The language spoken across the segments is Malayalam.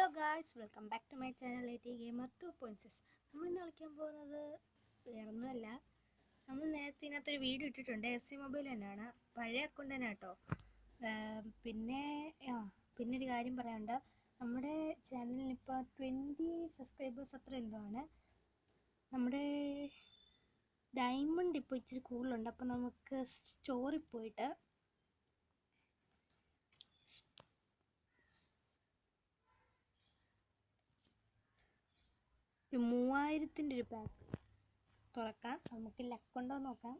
Hello guys, welcome back to my channel gamer 2.6. നമ്മൾ ഇന്ന് കളിക്കാൻ പോകുന്നത് വേറൊന്നുമല്ല. നമ്മൾ നേരത്തെ ഇതിനകത്തൊരു വീഡിയോ ഇട്ടിട്ടുണ്ട്. FC മൊബൈൽ തന്നെയാണ്, പഴയ അക്കൗണ്ട് തന്നെ കേട്ടോ. പിന്നെ ഒരു കാര്യം പറയാനുണ്ട്. നമ്മുടെ ചാനലിന് ഇപ്പോൾ 20 സബ്സ്ക്രൈബേഴ്സ് അത്ര എന്തോ ആണ്. നമ്മുടെ ഡയമണ്ട് ഇപ്പോൾ ഇച്ചിരി കൂടുതലുണ്ട്. അപ്പോൾ നമുക്ക് സ്റ്റോറിൽ പോയിട്ട് ഒരു 3000-ൻ്റെ ഒരു പാക്ക് തുറക്കാം. നമുക്ക് ലക്കുണ്ടോ നോക്കാം.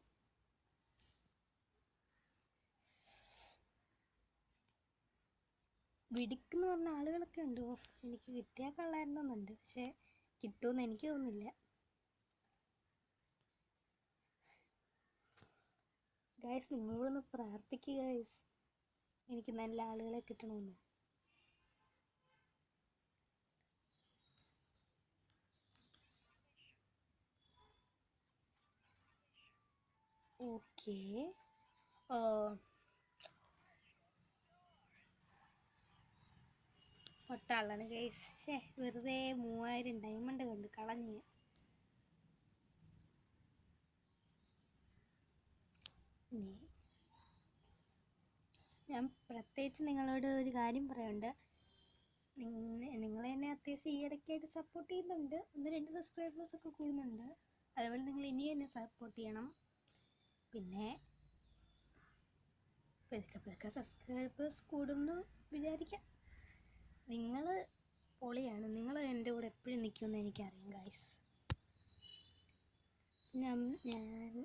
വിടിക്കെന്ന് പറഞ്ഞ ആളുകളൊക്കെ ഉണ്ട്. എനിക്ക് കിട്ടിയാൽ കൊള്ളായിരുന്നുണ്ട്, പക്ഷെ കിട്ടുമെന്ന് എനിക്ക് തോന്നുന്നില്ല. ഗൈസ്, നിങ്ങളോടൊന്ന് പ്രാർത്ഥിക്കുക ഗൈസ്, എനിക്ക് നല്ല ആളുകളെ കിട്ടണമെന്ന്. ഓക്കേ, ഒട്ടാളാണ് ഗൈസ്. വെറുതെ 3000 ഡയമണ്ട് കണ്ട് കളഞ്ഞ്. ഞാൻ പ്രത്യേകിച്ച് നിങ്ങളോട് ഒരു കാര്യം പറയാനുണ്ട്. നിങ്ങൾ എന്നെ അത്യാവശ്യം ഈ ഇടയ്ക്കായിട്ട് സപ്പോർട്ട് ചെയ്യുന്നുണ്ട്. 1-2 സബ്സ്ക്രൈബേഴ്സൊക്കെ കൂടുന്നുണ്ട്. അതുപോലെ നിങ്ങൾ ഇനിയും എന്നെ സപ്പോർട്ട് ചെയ്യണം. പിന്നെ പതുക്കെ സബ്സ്ക്രൈബേഴ്സ് കൂടുമെന്ന് വിചാരിക്കാം. നിങ്ങൾ പൊളിയാണ്. നിങ്ങൾ എൻ്റെ കൂടെ എപ്പോഴും നിൽക്കുമെന്ന് എനിക്കറിയാം ഗൈസ്. ഞാൻ നേരെ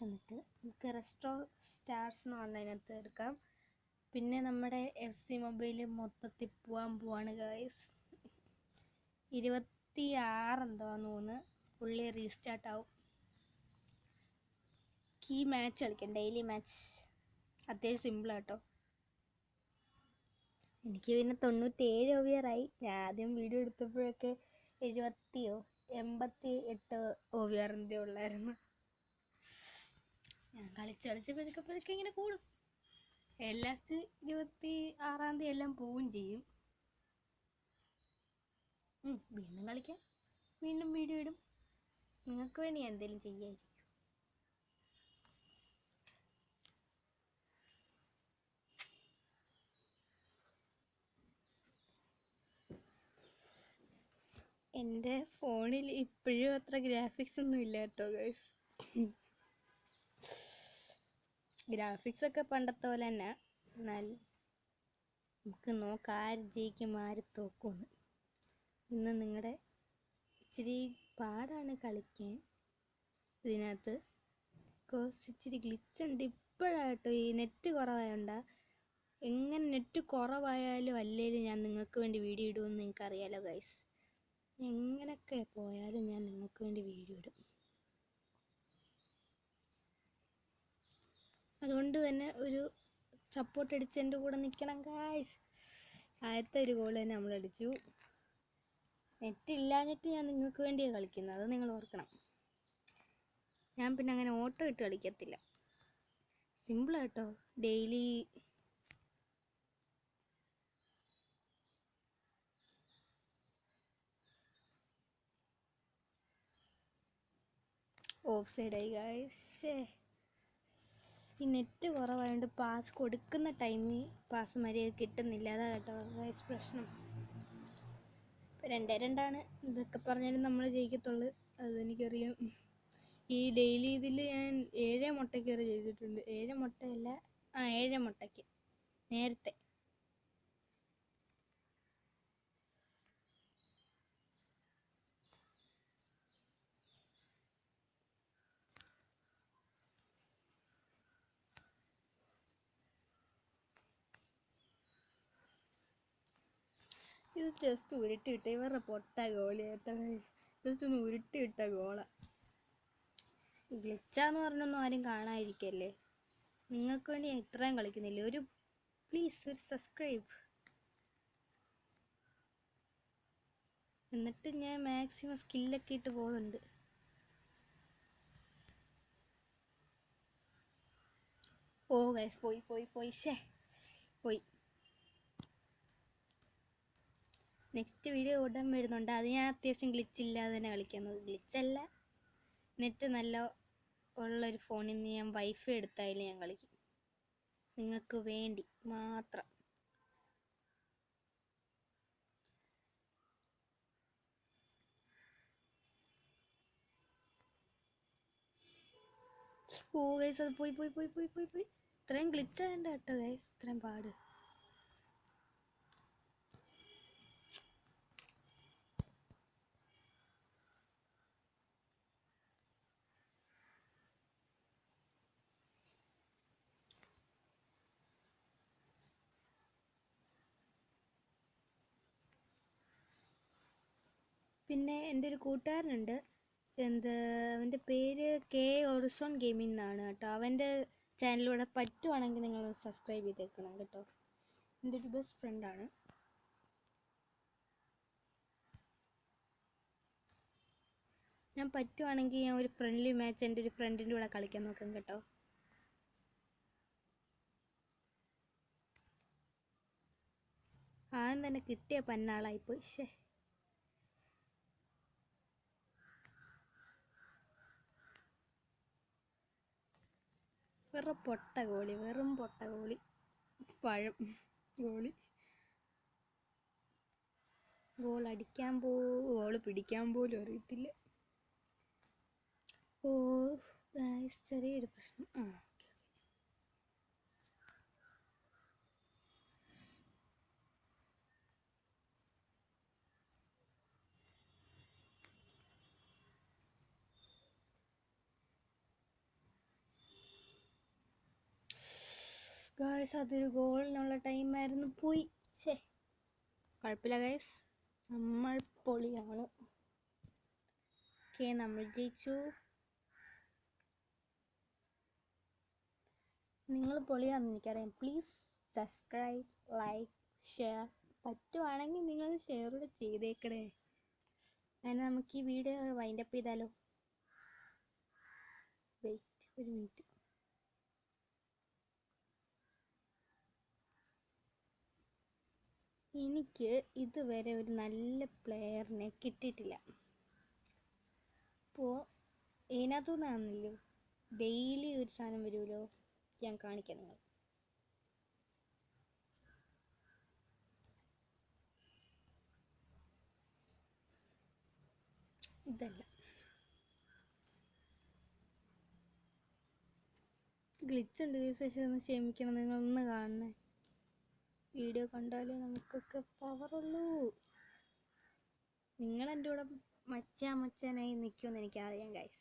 ചെന്നിട്ട് നമുക്ക് റെസ്റ്റോ സ്റ്റാർസ് എന്ന് പറഞ്ഞതിനകത്ത് എടുക്കാം. പിന്നെ നമ്മുടെ FC മൊബൈൽ മൊത്തത്തിൽ പോവാണ് ഗൈസ്. 26 എന്തോന്ന് തോന്നുന്നു ഫുള്ളി റീസ്റ്റാർട്ട് ആവും. ഈ മാച്ച് കളിക്കാം, ഡെയിലി മാച്ച്. അത്യാവശ്യം സിമ്പിളാട്ടോ. എനിക്ക് പിന്നെ 97 ഓവിയറായി. ഞാൻ ആദ്യം വീഡിയോ എടുത്തപ്പോഴൊക്കെ 88 ഓവിയർ എന്തേ ഉള്ളായിരുന്നു. ഞാൻ കളിച്ച് പതുക്കെ ഇങ്ങനെ കൂടും. ലാസ്റ്റ് 26-ാം തീയതി എല്ലാം പോവുകയും ചെയ്യും. വീണ്ടും കളിക്കാം, വീണ്ടും വീഡിയോ ഇടും. നിങ്ങൾക്ക് വേണ്ടി ഞാൻ എന്തെങ്കിലും ചെയ്യായിരിക്കും. എൻ്റെ ഫോണിൽ ഇപ്പോഴും അത്ര ഗ്രാഫിക്സ് ഒന്നും ഇല്ല കേട്ടോ ഗൈസ്. ഗ്രാഫിക്സ് ഒക്കെ പണ്ടത്തെ പോലെ തന്നെ. എന്നാൽ നമുക്ക് നോക്കാം ആര് ജയിക്കും ആര് തോക്കുമെന്ന്. ഇന്ന് നിങ്ങളുടെ ഇച്ചിരി പാടാണ് കളിക്കാൻ ഇതിനകത്ത്. ഇച്ചിരി ഗ്ലിച്ചുണ്ട് ഇപ്പോഴാട്ടോ. ഈ നെറ്റ് കുറവായോണ്ടാ. എങ്ങനെ നെറ്റ് കുറവായാലും അല്ലേലും ഞാൻ നിങ്ങൾക്ക് വേണ്ടി വീഡിയോ ഇടുമെന്ന് നിങ്ങൾക്ക് അറിയാലോ ഗൈസ്. എങ്ങനെയൊക്കെ പോയാലും ഞാൻ നിങ്ങൾക്ക് വേണ്ടി വീഡിയോ ഇടും. അതുകൊണ്ട് തന്നെ ഒരു സപ്പോർട്ട് അടിച്ച് എൻ്റെ കൂടെ നിൽക്കണം ഗൈസ്. ആദ്യത്തെ ഒരു ഗോൾ തന്നെ നമ്മളടിച്ചു. നെറ്റ് ഇല്ലാഞ്ഞിട്ട് ഞാൻ നിങ്ങൾക്ക് വേണ്ടിയാണ് കളിക്കുന്നത്, അത് നിങ്ങൾ ഓർക്കണം. ഞാൻ പിന്നെ അങ്ങനെ ഓട്ടോ ഇട്ട് കളിക്കത്തില്ല. സിമ്പിളാട്ടോ. ഡെയിലി ഓഫ് സൈഡായി ഗൈസ്. ഈ നെറ്റ് കുറവായതുകൊണ്ട് പാസ് കൊടുക്കുന്ന ടൈമിൽ പാസ് മര്യാദ കിട്ടുന്നില്ല. അതാ കേട്ടോ ഗൈസ് പ്രശ്നം. 2-2 ഇതൊക്കെ പറഞ്ഞാലും നമ്മൾ ജയിക്കത്തുള്ളൂ, അതെനിക്കറിയാം. ഈ ഡെയിലി ഇതിൽ ഞാൻ 7 മുട്ടയ്ക്ക് വരെ ചെയ്തിട്ടുണ്ട്. 7 മുട്ടയല്ല, 7 മുട്ടയ്ക്ക് നേരത്തെ. ഇത് ജസ്റ്റ് ഉരുട്ടി വിട്ട ഇവരുടെ പൊട്ട ഗോളിയാട്ടോ. ജസ്റ്റ് ഒന്ന് ഉരുട്ടി വിട്ട ഗോള. ഗ്ലിച്ചാന്ന് പറഞ്ഞൊന്നും ആരും കാണാതിരിക്കല്ലേ. നിങ്ങൾക്ക് വേണ്ടി ഞാൻ ഇത്രയും കളിക്കുന്നില്ലേ. ഒരു പ്ലീസ് ഒരു സബ്സ്ക്രൈബ്. എന്നിട്ട് ഞാൻ മാക്സിമം സ്കില്ലൊക്കെ ഇട്ട് പോകുന്നുണ്ട്. ഓ ഗൈസ് പോയി പോയി. നെക്സ്റ്റ് വീഡിയോ ഉടൻ വരുന്നുണ്ട്. അത് ഞാൻ അത്യാവശ്യം ഗ്ലിച്ചില്ലാതെ തന്നെ കളിക്കുന്നത്. ഗ്ലിച്ചല്ല, നെറ്റ് നല്ല ഉള്ളൊരു ഫോണിൽ നിന്ന് ഞാൻ വൈഫൈ എടുത്തായാലും ഞാൻ കളിക്കും, നിങ്ങൾക്ക് വേണ്ടി മാത്രം. ഓ ഗൈസ്, അത് പോയി പോയി പോയി പോയി പോയി പോയി ഇത്രയും ഗ്ലിച്ച് ആയണ്ട കേട്ടോ ഗൈസ്, ഇത്രയും പാട്. പിന്നെ എൻ്റെ ഒരു കൂട്ടുകാരനുണ്ട്, അവൻ്റെ പേര് കെ ഒറിസോൺ ഗെയിമിംഗ് എന്നാണ് കേട്ടോ. അവൻ്റെ ചാനലിലൂടെ പറ്റുവാണെങ്കിൽ നിങ്ങൾ സബ്സ്ക്രൈബ് ചെയ്തേക്കണം കേട്ടോ. എൻ്റെ ഒരു ബെസ്റ്റ് ഫ്രണ്ടാണ്. ഞാൻ പറ്റുവാണെങ്കിൽ ഞാൻ ഒരു ഫ്രണ്ട്ലി മാച്ച് എൻ്റെ ഒരു ഫ്രണ്ടിൻ്റെ കൂടെ കളിക്കാൻ നോക്കാം കേട്ടോ. ആദ്യം തന്നെ കിട്ടിയ പന്നാളായിപ്പോയി. വെറും പൊട്ട ഗോളി, വെറും പൊട്ട ഗോളി, പഴം ഗോളി. ഗോൾ അടിക്കാൻ ഗോൾ പിടിക്കാൻ പോലും അറിയത്തില്ല. ഓ ചെറിയൊരു പ്രശ്നം. ഗായ്സ്, അതൊരു ഗോളിനുള്ള ടൈമായിരുന്നു, പോയി. കുഴപ്പമില്ല ഗായ്സ്, നമ്മൾ പൊളിയാണ്. ഓക്കെ, നമ്മൾ ജയിച്ചു. നിങ്ങൾ പൊളിയാണെന്ന് എനിക്കറിയാം. Please subscribe, like, share. പറ്റുവാണെങ്കിൽ നിങ്ങൾ ഷെയർ കൂടെ ചെയ്തേക്കണേ. അങ്ങനെ നമുക്ക് ഈ വീഡിയോ വൈൻഡപ്പ് ചെയ്താലോ? വെയിറ്റ് ഒരു മിനിറ്റ്. എനിക്ക് ഇതുവരെ ഒരു നല്ല പ്ലെയറിനെ കിട്ടിയിട്ടില്ല. അപ്പോൾ ഇതിനകത്തുനിന്നാണല്ലോ ഡെയിലി ഒരു സാധനം വരുമല്ലോ, ഞാൻ കാണിക്കാം നിങ്ങൾ. ഇതല്ല, ഗ്ലിച്ച് ഉണ്ട്. പക്ഷേ ഒന്ന് ക്ഷമിക്കണം, നിങ്ങളൊന്ന് കാണണേ. വീഡിയോ കണ്ടാലേ നമുക്കൊക്കെ പവറുള്ളൂ. നിങ്ങളെൻ്റെ കൂടെ മച്ചാനായി നിൽക്കുമെന്ന് എനിക്കറിയാം ഗൈസ്.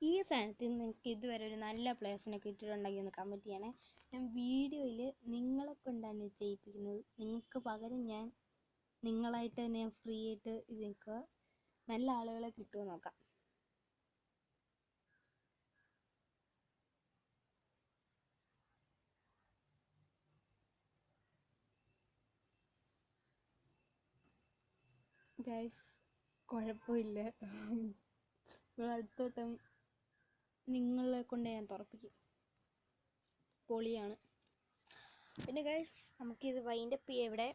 ഈ സാധനത്തിൽ നിങ്ങൾക്ക് ഇതുവരെ ഒരു നല്ല പ്ലേയേഴ്സിനെ കിട്ടിയിട്ടുണ്ടെങ്കിൽ ഒന്ന് കമൻറ്റ് ചെയ്യണേ. ഞാൻ വീഡിയോയിൽ നിങ്ങളെ കൊണ്ടാണ് ചെയ്യിപ്പിക്കുന്നത്. നിങ്ങൾക്ക് പകരം ഞാൻ നിങ്ങളായിട്ട് തന്നെ ഞാൻ ഫ്രീ ആയിട്ട് ഇത് നിൽക്കുക. നല്ല ആളുകളെ കിട്ടുമോ നോക്കാം. ഗൈസ്, കുഴപ്പമില്ല, അടുത്തോട്ടം നിങ്ങളെ കൊണ്ട് ഞാൻ തുറപ്പിക്കും. പൊളിയാണ്. പിന്നെ ഗൈസ്, നമുക്കിത് വൈൻഡപ്പ് ചെയ്യാം ഇവിടെ.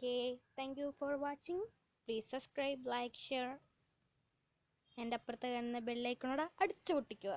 Okay, thank you for watching. Please subscribe, like, share. എൻ്റെ അപ്പുറത്ത് കാണുന്ന ബെല്ലൈക്കണോടെ അടിച്ചു പൊട്ടിക്കുക.